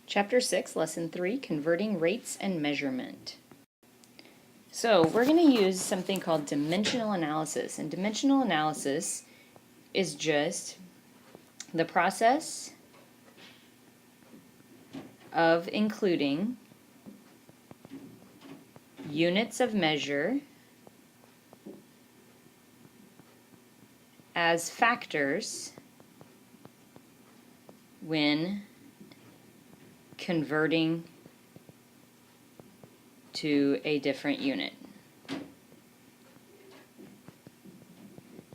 Chapter 6, Lesson 3, Converting Rates and Measurement. So we're going to use something called dimensional analysis. And dimensional analysis is just the process of including units of measure as factors when converting to a different unit.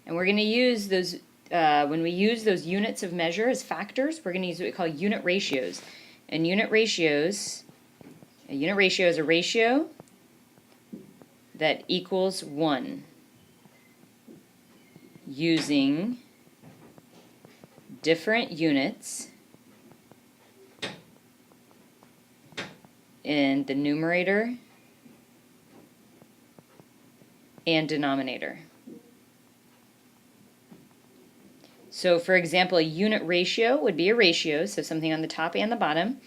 And we're going to use those, when we use those units of measure as factors, we're going to use what we call unit ratios. And unit ratios, a unit ratio is a ratio that equals 1 using different units in the numerator and denominator. So for example, a unit ratio would be a ratio, so something on the top and the bottom,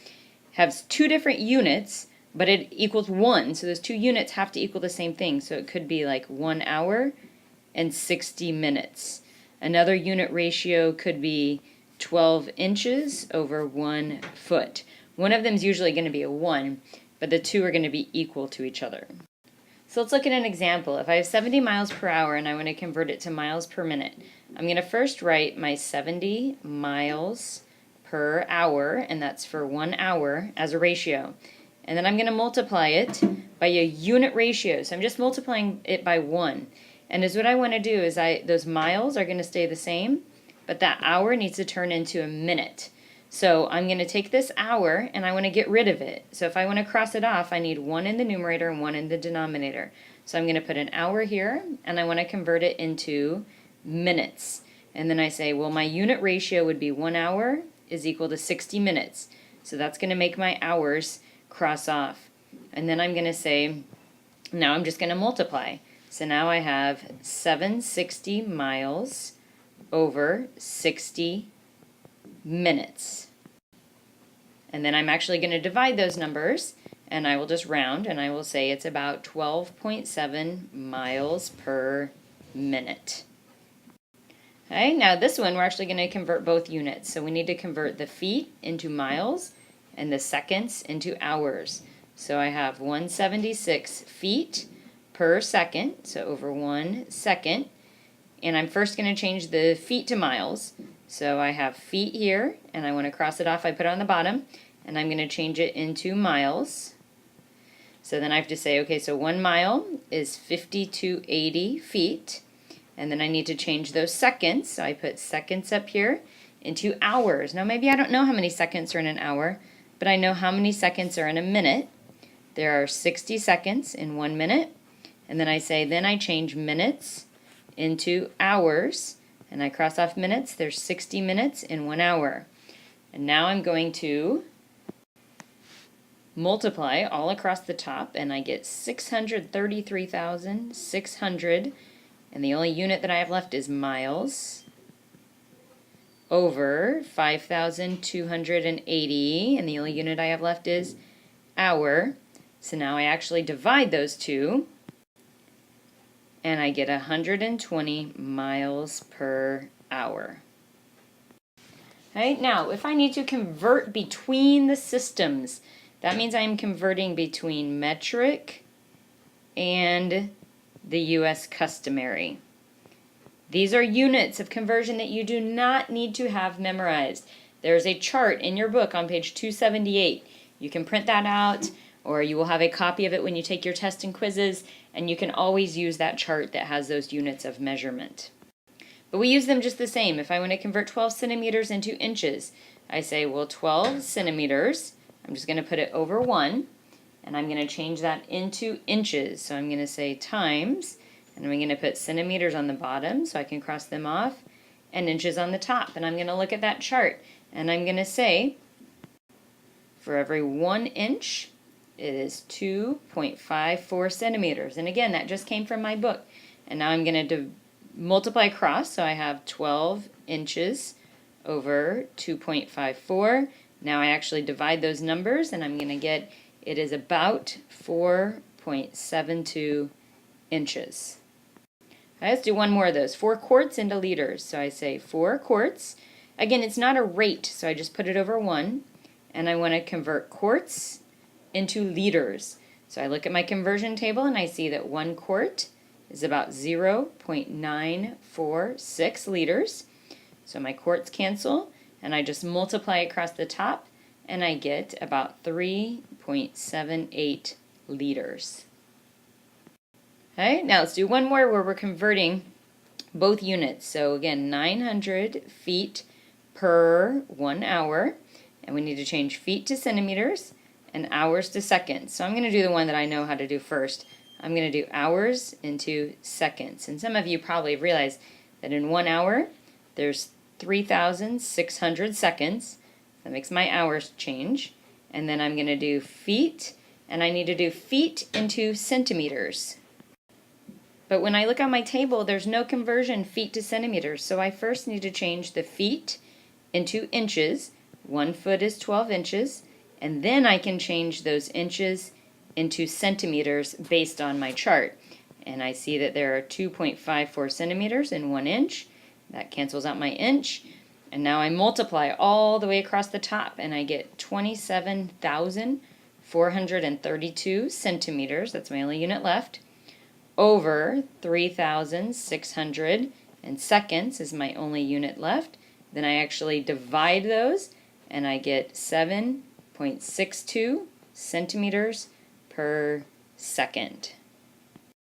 has two different units, but it equals 1, so those two units have to equal the same thing. So it could be like 1 hour and 60 minutes. Another unit ratio could be 12 inches over 1 foot. One of them is usually going to be a 1, but the two are going to be equal to each other. So let's look at an example. If I have 70 miles per hour and I want to convert it to miles per minute, I'm going to first write my 70 miles per hour, and that's for 1 hour, as a ratio. And then I'm going to multiply it by a unit ratio. So I'm just multiplying it by 1. And as what I want to do is those miles are going to stay the same, but that hour needs to turn into a minute. So I'm going to take this hour and I want to get rid of it. So if I want to cross it off, I need 1 in the numerator and 1 in the denominator. So I'm going to put an hour here and I want to convert it into minutes. And then I say, well, my unit ratio would be 1 hour is equal to 60 minutes. So that's going to make my hours cross off. And then I'm going to say, now I'm just going to multiply. So now I have 760 miles over 60 minutes. And then I'm actually going to divide those numbers, and I will just round, and I will say it's about 12.7 miles per minute. Okay, now this one we're actually going to convert both units. So we need to convert the feet into miles and the seconds into hours. So I have 176 feet per second, so over 1 second. And I'm first going to change the feet to miles. So I have feet here, and I want to cross it off. I put it on the bottom, and I'm going to change it into miles. So then I have to say, okay, so 1 mile is 5280 feet. And then I need to change those seconds. So I put seconds up here into hours. Now maybe I don't know how many seconds are in an hour, but I know how many seconds are in a minute. There are 60 seconds in 1 minute. And then I say, then I change minutes into hours. And I cross off minutes. There's 60 minutes in 1 hour. And now I'm going to multiply all across the top, and I get 633,600. And the only unit that I have left is miles over 5,280. And the only unit I have left is hour. So now I actually divide those two, and I get 120 miles per hour. Okay, now if I need to convert between the systems, that means I'm converting between metric and the U.S. customary. These are units of conversion that you do not need to have memorized. There's a chart in your book on page 278. You can print that out, or you will have a copy of it when you take your tests and quizzes, and you can always use that chart that has those units of measurement. But we use them just the same. If I want to convert 12 centimeters into inches, I say, well, 12 centimeters, I'm just going to put it over 1, and I'm going to change that into inches. So I'm going to say times, and I'm going to put centimeters on the bottom so I can cross them off, and inches on the top. And I'm going to look at that chart, and I'm going to say, for every 1 inch, it is 2.54 centimeters. And again, that just came from my book. And now I'm going to multiply across, so I have 12 inches over 2.54, Now I actually divide those numbers, and I'm going to get it is about 4.72 inches. All right, let's do one more of those. 4 quarts into liters. So I say 4 quarts. Again, it's not a rate, so I just put it over 1. And I want to convert quarts into liters. So I look at my conversion table and I see that 1 quart is about 0.946 liters. So my quarts cancel, and I just multiply across the top, and I get about 3.78 liters. Okay, now let's do one more where we're converting both units. So again, 900 feet per 1 hour, and we need to change feet to centimeters and hours to seconds. So I'm going to do the one that I know how to do first. I'm going to do hours into seconds. And some of you probably have realized that in 1 hour, there's 3,600 seconds. That makes my hours change. And then I'm going to do feet, and I need to do feet into centimeters. But when I look on my table, there's no conversion feet to centimeters. So I first need to change the feet into inches. 1 foot is 12 inches. And then I can change those inches into centimeters based on my chart. And I see that there are 2.54 centimeters in 1 inch. That cancels out my inch. And now I multiply all the way across the top, and I get 27,432 centimeters. That's my only unit left. Over 3,600, and seconds is my only unit left. Then I actually divide those, and I get 7.62 centimeters per second.